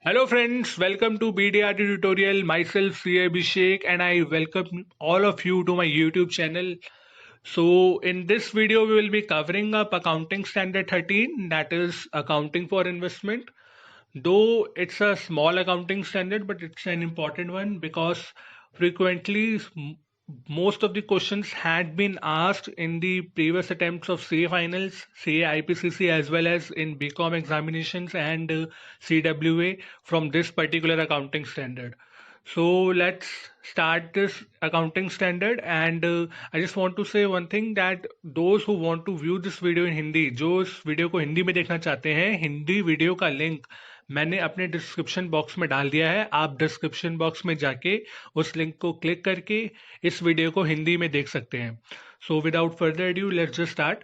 Hello friends, welcome to BDRT tutorial. Myself CA Abhishek and I welcome all of you to my YouTube channel. So in this video we will be covering up accounting standard 13, that is accounting for investment. Though it's a small accounting standard, but it's an important one because frequently most of the questions had been asked in the previous attempts of CA finals, CA IPCC, as well as in BCom examinations and CWA from this particular accounting standard. So let's start this accounting standard, and I just want to say one thing that those who want to view this video in Hindi, जो इस video को हिंदी में देखना चाहते हैं, Hindi video का link मैंने अपने डिस्क्रिप्शन बॉक्स में डाल दिया है। आप डिस्क्रिप्शन बॉक्स में जाके उस लिंक को क्लिक करके इस वीडियो को हिंदी में देख सकते हैं। So without further due let's just start.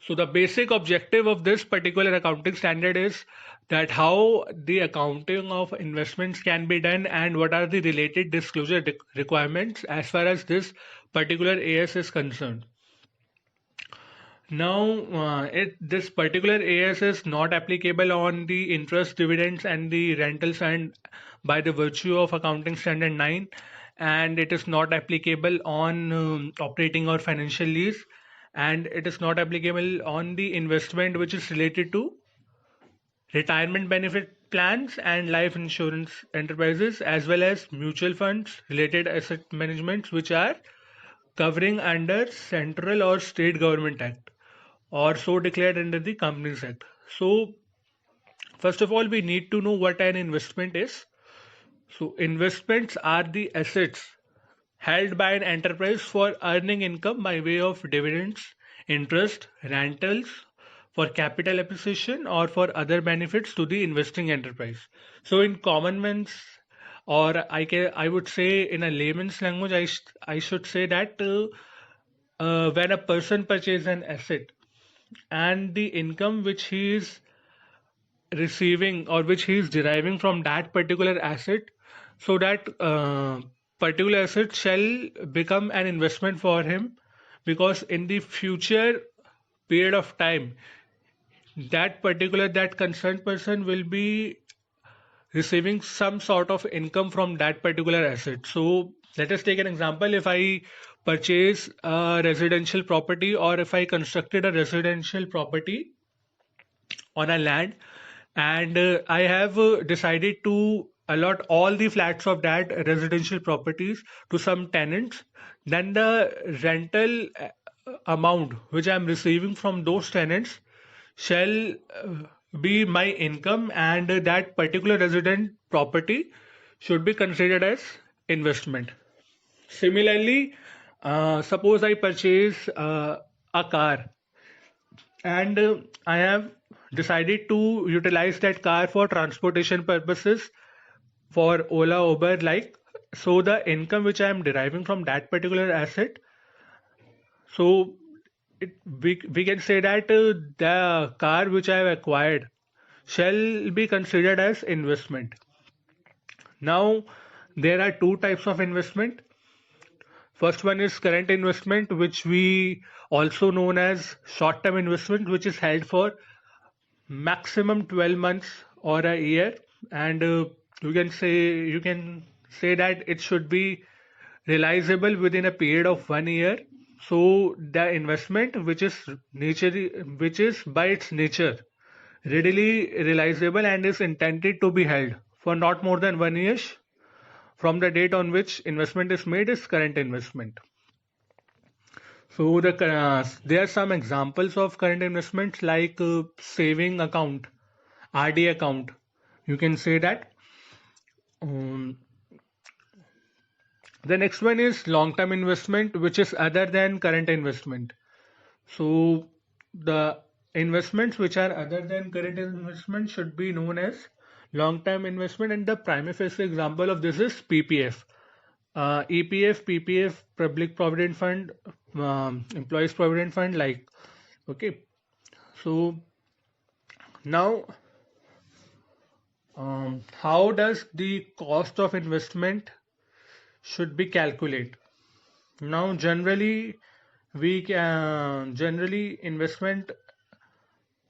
So the basic objective of this particular accounting standard is that how the accounting of investments can be done and what are the related disclosure requirements as far as this particular AS is concerned. Now, this particular AS is not applicable on the interest, dividends, and the rentals, and by the virtue of Accounting Standard 9, and it is not applicable on operating or financial lease, and it is not applicable on the investment which is related to retirement benefit plans and life insurance enterprises, as well as mutual funds, related asset managements, which are covering under Central or State Government Act or so declared under the Companies Act. So first of all, we need to know what an investment is. So investments are the assets held by an enterprise for earning income by way of dividends, interest, rentals, for capital appreciation or for other benefits to the investing enterprise. So in common man's, or I would say in a layman's language, I should say that when a person purchases an asset, and the income which he is receiving or which he is deriving from that particular asset, so that particular asset shall become an investment for him, because in the future period of time that concerned person will be receiving some sort of income from that particular asset. So let us take an example. If I purchase a residential property, or if I constructed a residential property on a land, and I have decided to allot all the flats of that residential properties to some tenants, then the rental amount which I am receiving from those tenants shall be my income, and that particular resident property should be considered as investment. Similarly, suppose I purchase a car, and I have decided to utilize that car for transportation purposes, for Ola, Uber, like. So the income which I am deriving from that particular asset, so we can say that the car which I have acquired shall be considered as investment. Now, there are two types of investment. First one is current investment, which we also known as short-term investment, which is held for maximum 12 months or a year, and you can say that it should be realizable within a period of 1 year. So the investment which is by its nature readily realizable and is intended to be held for not more than 1 year from the date on which investment is made is current investment. So there are some examples of current investments, like saving account, RD account. You can say that. Um, the next one is long-term investment, which is other than current investment. So the investments which are other than current investment should be known as long-term investment, and the prima facie example of this is PPF. EPF, PPF, Public Provident Fund, Employees Provident Fund, like. Okay, so now how does the cost of investment should be calculated? Now, generally investment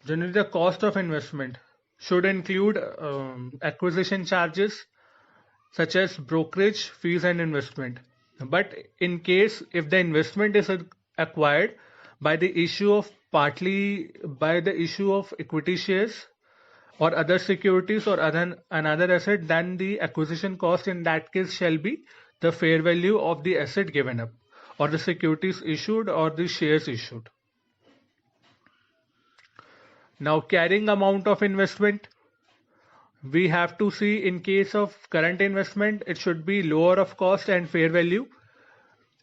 Generally, the cost of investment should include acquisition charges such as brokerage fees and investment. But in case if the investment is acquired by the issue of partly by the issue of equity shares or other securities or another asset, then the acquisition cost in that case shall be the fair value of the asset given up, or the securities issued, or the shares issued. Now, carrying amount of investment, we have to see in case of current investment, it should be lower of cost and fair value.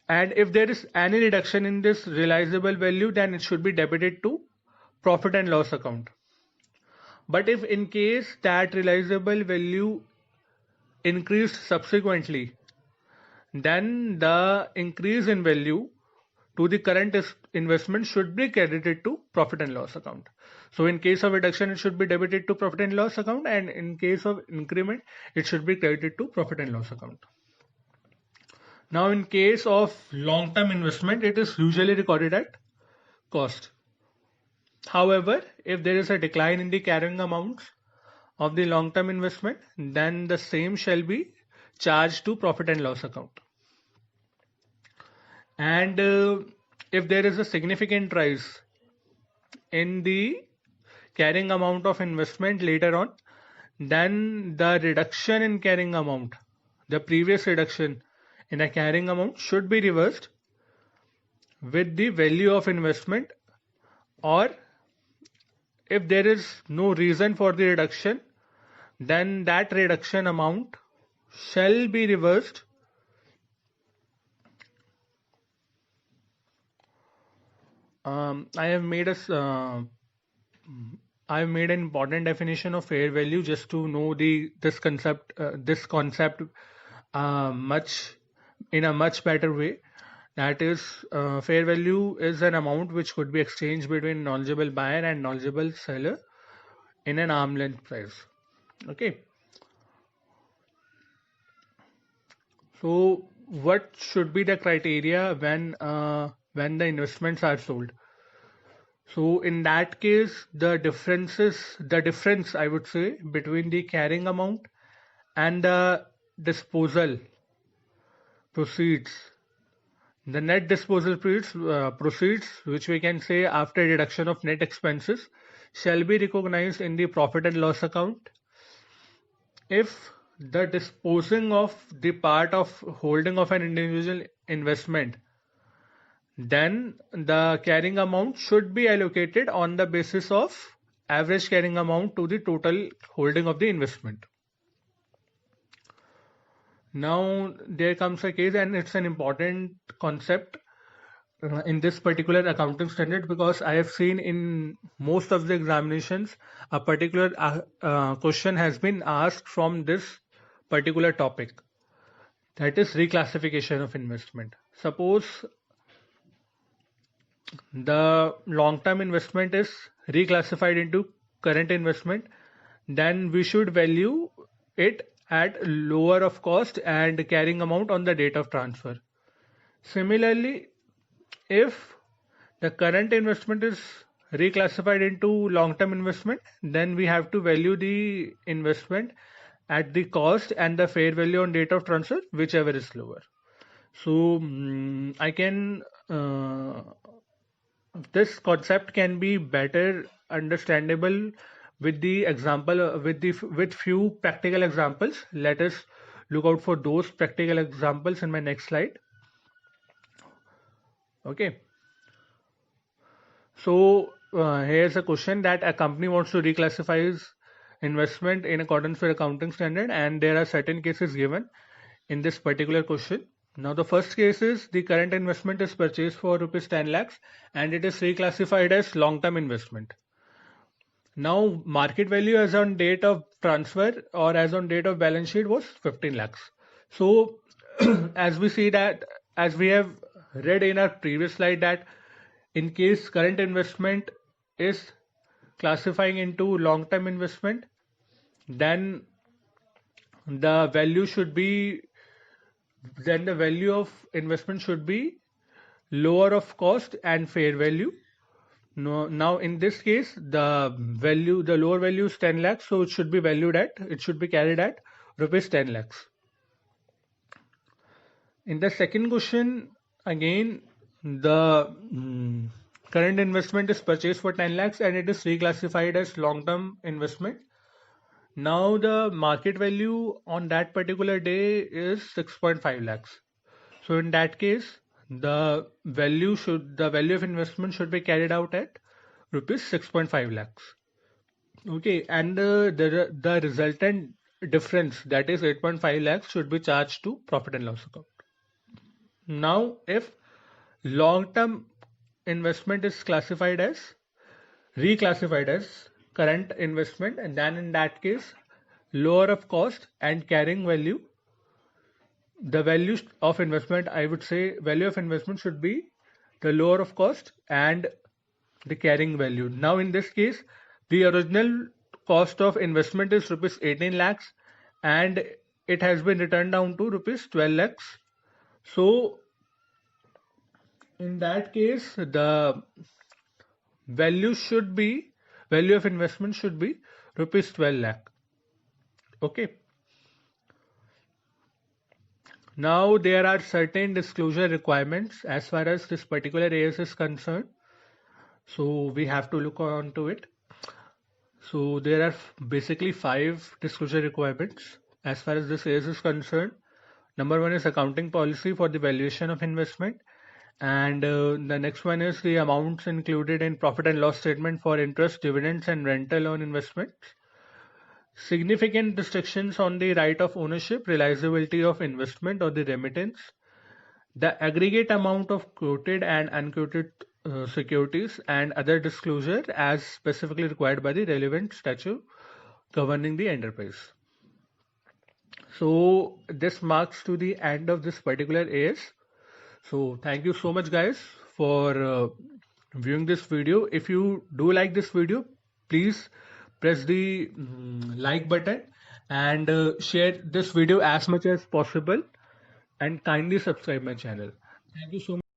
And if there is any reduction in this realizable value, then it should be debited to profit and loss account. But if in case that realizable value increased subsequently, then the increase in value to the current investment should be credited to profit and loss account. So in case of reduction, it should be debited to profit and loss account, and in case of increment, it should be credited to profit and loss account. Now, in case of long-term investment, it is usually recorded at cost. However, if there is a decline in the carrying amounts of the long-term investment, then the same shall be charged to profit and loss account. And if there is a significant rise in the carrying amount of investment later on, then the reduction in carrying amount, the previous reduction in a carrying amount, should be reversed with the value of investment, or if there is no reason for the reduction, then that reduction amount shall be reversed I have made an important definition of fair value just to know this concept much in a much better way. That is, fair value is an amount which could be exchanged between knowledgeable buyer and knowledgeable seller in an arm's length price. Okay. So, what should be the criteria when the investments are sold? So in that case, the difference I would say between the carrying amount and the disposal proceeds, the net disposal proceeds, which we can say after deduction of net expenses, shall be recognized in the profit and loss account if the disposing of the part of holding of an individual investment, then the carrying amount should be allocated on the basis of average carrying amount to the total holding of the investment. Now there comes a case, and it's an important concept in this particular accounting standard, because I have seen in most of the examinations a particular question has been asked from this particular topic, that is reclassification of investment. Suppose the long-term investment is reclassified into current investment, then we should value it at lower of cost and carrying amount on the date of transfer. Similarly, if the current investment is reclassified into long-term investment, then we have to value the investment at the cost and the fair value on date of transfer, whichever is lower. So I can this concept can be better understandable with the example with few practical examples. Let us look out for those practical examples in my next slide. Okay, so here's a question that a company wants to reclassify its investment in accordance with accounting standard, and there are certain cases given in this particular question. Now the first case is the current investment is purchased for rupees 10 lakhs and it is reclassified as long-term investment. Now market value as on date of transfer or as on date of balance sheet was 15 lakhs. So as we have read in our previous slide, that in case current investment is classifying into long-term investment, then the value of investment should be lower of cost and fair value. No, now in this case, the lower value is 10 lakhs, so it should be carried at rupees 10 lakhs. In the second question, again, the current investment is purchased for 10 lakhs and it is reclassified as long-term investment. Now the market value on that particular day is 6.5 lakhs. So in that case, the value of investment should be carried out at rupees 6.5 lakhs. Okay, and the resultant difference, that is 8.5 lakhs, should be charged to profit and loss account. Now, if long-term investment is reclassified as current investment, and then in that case, lower of cost and carrying value, the value of investment, I would say value of investment should be the lower of cost and the carrying value. Now in this case, the original cost of investment is rupees 18 lakhs and it has been returned down to rupees 12 lakhs. So in that case, the value of investment should be rupees 12 lakh. Okay. Now there are certain disclosure requirements as far as this particular AS is concerned. So we have to look on to it. So there are basically 5 disclosure requirements as far as this AS is concerned. Number 1 is accounting policy for the valuation of investment. And the next one is the amounts included in profit and loss statement for interest, dividends and rental on investments. Significant restrictions on the right of ownership, realizability of investment or the remittance. The aggregate amount of quoted and unquoted securities and other disclosure as specifically required by the relevant statute governing the enterprise. So this marks to the end of this particular AS. So thank you so much guys for viewing this video. If you do like this video, please press the like button and share this video as much as possible and kindly subscribe my channel. Thank you so much.